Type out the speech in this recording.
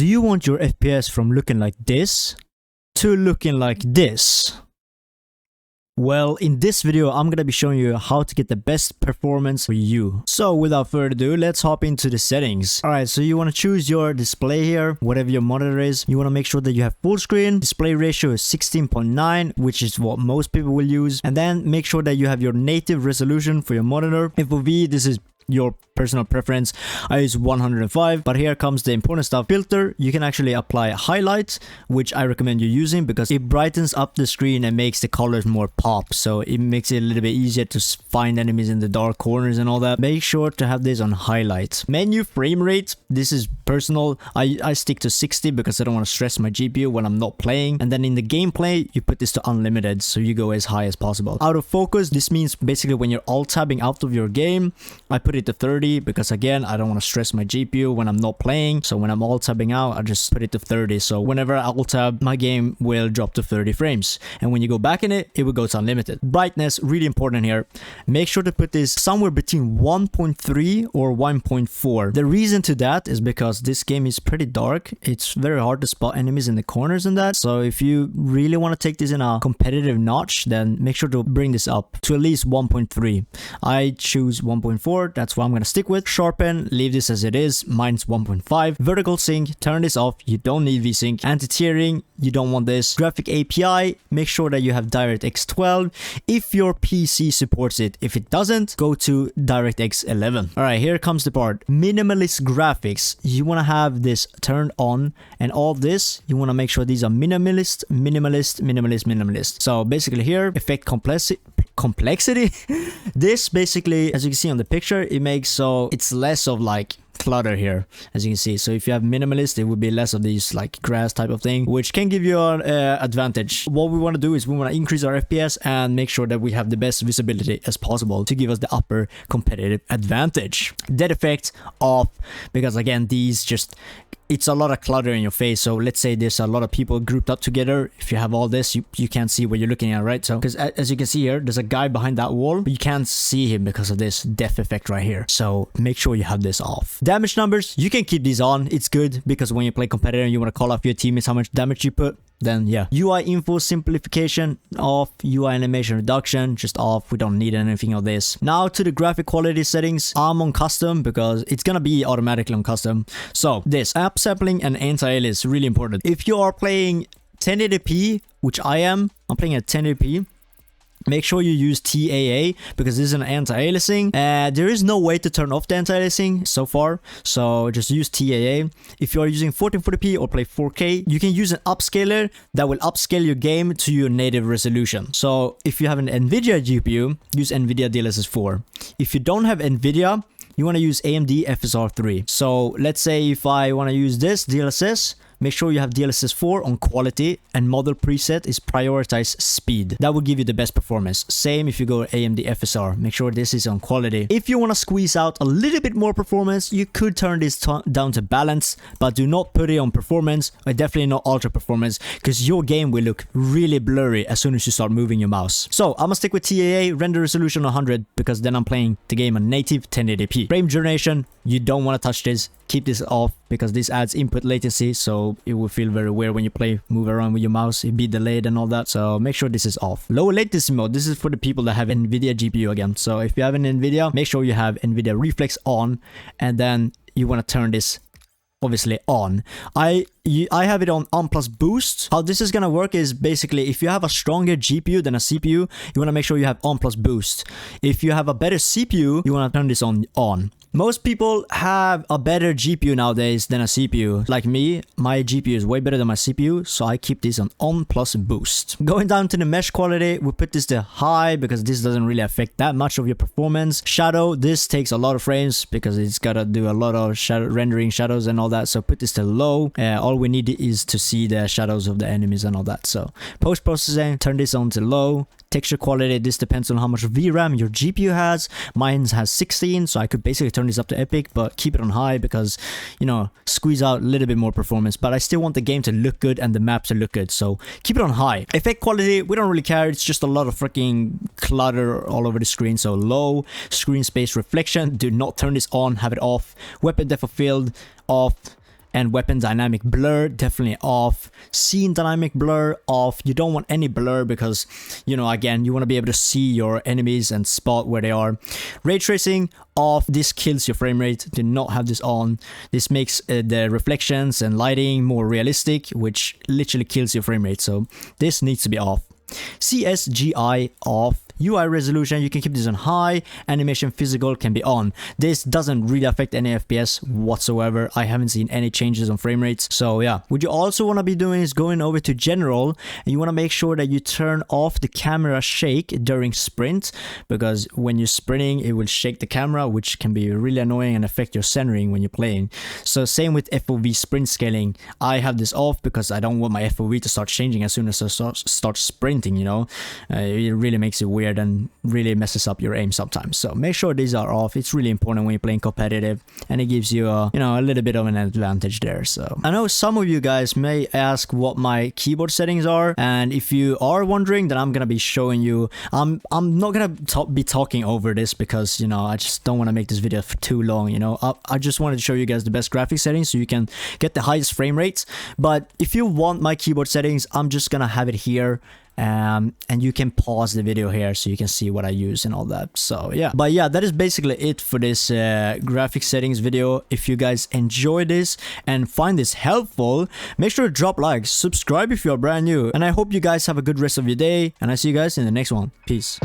you want your FPS from looking like this to looking like this? Well, in this video, I'm gonna be showing you how to get the best performance for you. So without further ado, let's hop into the settings. Alright, so you want to choose your display here, whatever your monitor is. You want to make sure that you have full screen. Display ratio is 16.9, which is what most people will use. And then make sure that you have your native resolution for your monitor. FOV, this is your personal preference. I use 105, but here comes the important stuff. Filter, you can actually apply highlights, which I recommend you using because it brightens up the screen and makes the colors more pop, so it makes it a little bit easier to find enemies in the dark corners and all that. Make sure to have this on highlights. Menu frame rate, this is personal. I stick to 60 because I don't want to stress my GPU when I'm not playing. And then in the gameplay, you put this to unlimited, so you go as high as possible. Out of focus, this means basically when you're alt tabbing out of your game, I put it to 30 because again, I don't want to stress my GPU when I'm not playing. So when I'm alt tabbing out, I just put it to 30. So whenever I alt tab, my game will drop to 30 frames. And when you go back in it, it will go to unlimited. Brightness, really important here. Make sure to put this somewhere between 1.3 or 1.4. The reason to that is because this game is pretty dark. It's very hard to spot enemies in the corners and that. So if you really want to take this in a competitive notch, then make sure to bring this up to at least 1.3. I choose 1.4. That's what I'm going to stick with. Sharpen, leave this as it is, minus 1.5. Vertical sync, turn this off. You don't need VSync. Anti-tearing, you don't want this. Graphic API, make sure that you have DirectX 12 if your PC supports it. If it doesn't, go to DirectX 11. Alright, here comes the part. Minimalist graphics, you want to have this turned on, and all this, you want to make sure these are minimalist, minimalist, minimalist, minimalist. So basically here, effect complexity. This basically, as you can see on the picture, it makes so it's less of like clutter here, as you can see. So if you have minimalist, it would be less of these like grass type of thing, which can give you an advantage. What we want to do is we want to increase our FPS and make sure that we have the best visibility as possible to give us the upper competitive advantage. Dead effect off, because again, these just, it's a lot of clutter in your face. So let's say there's a lot of people grouped up together. If you have all this, you can't see what you're looking at, right? So because as you can see here, there's a guy behind that wall, but you can't see him because of this depth effect right here. So make sure you have this off. Damage numbers, you can keep these on. It's good because when you play competitor and you want to call off your teammates how much damage you put, then yeah. UI info simplification off. UI animation reduction just off. We don't need anything of this. Now to the graphic quality settings. I'm on custom because it's gonna be automatically on custom. So this app sampling and anti-alias, really important. If you are playing 1080p, which I'm playing at 1080p. Make sure you use TAA because this is an anti-aliasing. There is no way to turn off the anti-aliasing so far, so just use TAA. If you are using 1440p or play 4K, you can use an upscaler that will upscale your game to your native resolution. So if you have an NVIDIA GPU, use NVIDIA DLSS 4. If you don't have NVIDIA, you want to use AMD FSR 3. So let's say if I want to use this DLSS, make sure you have DLSS 4 on quality, and model preset is prioritize speed. That will give you the best performance. Same if you go AMD FSR, make sure this is on quality. If you want to squeeze out a little bit more performance, you could turn this down to balance, but do not put it on performance, or definitely not ultra performance, because your game will look really blurry as soon as you start moving your mouse. So I'm gonna stick with TAA, render resolution 100, because then I'm playing the game on native 1080p. Frame generation, you don't want to touch this. Keep this off because this adds input latency, so it will feel very weird when you move around with your mouse. It'll be delayed and all that, so make sure this is off. Low latency mode, this is for the people that have NVIDIA GPU again. So if you have an NVIDIA, make sure you have NVIDIA Reflex on, and then you want to turn this obviously on. I have it on plus boost. How this is gonna work is basically if you have a stronger GPU than a CPU, you want to make sure you have on plus boost. If you have a better CPU, you want to turn this on. Most people have a better GPU nowadays than a CPU. Like me, my GPU is way better than my CPU, so I keep this on plus boost. Going down to the mesh quality, we put this to high because this doesn't really affect that much of your performance. Shadow, this takes a lot of frames because it's gotta do a lot of rendering shadows and all that, so put this to low. All we need is to see the shadows of the enemies and all that. So post-processing, turn this on to low. Texture quality, this depends on how much VRAM your GPU has. Mine has 16, so I could basically turn this up to epic, but keep it on high because, you know, squeeze out a little bit more performance. But I still want the game to look good and the map to look good, so keep it on high. Effect quality, we don't really care. It's just a lot of freaking clutter all over the screen, so low. Screen space reflection, do not turn this on, have it off. Weapon depth of field, off. And weapon dynamic blur, definitely off. Scene dynamic blur, off. You don't want any blur because, you know, again, you want to be able to see your enemies and spot where they are. Ray tracing, off. This kills your frame rate. Do not have this on. This makes the reflections and lighting more realistic, which literally kills your frame rate. So this needs to be off. CSGI off. UI resolution, you can keep this on high. Animation physical can be on. This doesn't really affect any FPS whatsoever. I haven't seen any changes on frame rates. So yeah, what you also want to be doing is going over to general, and you want to make sure that you turn off the camera shake during sprint, because when you're sprinting it will shake the camera, which can be really annoying and affect your centering when you're playing. So same with FOV sprint scaling. I have this off because I don't want my FOV to start changing as soon as I start sprinting, you know. It really makes it weird and really messes up your aim sometimes. So make sure these are off. It's really important when you're playing competitive, and it gives you a, you know, a little bit of an advantage there. So I know some of you guys may ask what my keyboard settings are, and if you are wondering, then I'm gonna be showing you. I'm not gonna be talking over this because, you know, I just don't want to make this video for too long, you know. I just wanted to show you guys the best graphic settings so you can get the highest frame rates. But if you want my keyboard settings, I'm just gonna have it here. And you can pause the video here so you can see what I use and all that. So yeah, but yeah, that is basically it for this graphic settings video. If you guys enjoy this and find this helpful, make sure to drop likes, subscribe if you're brand new, and I hope you guys have a good rest of your day, and I see you guys in the next one. Peace.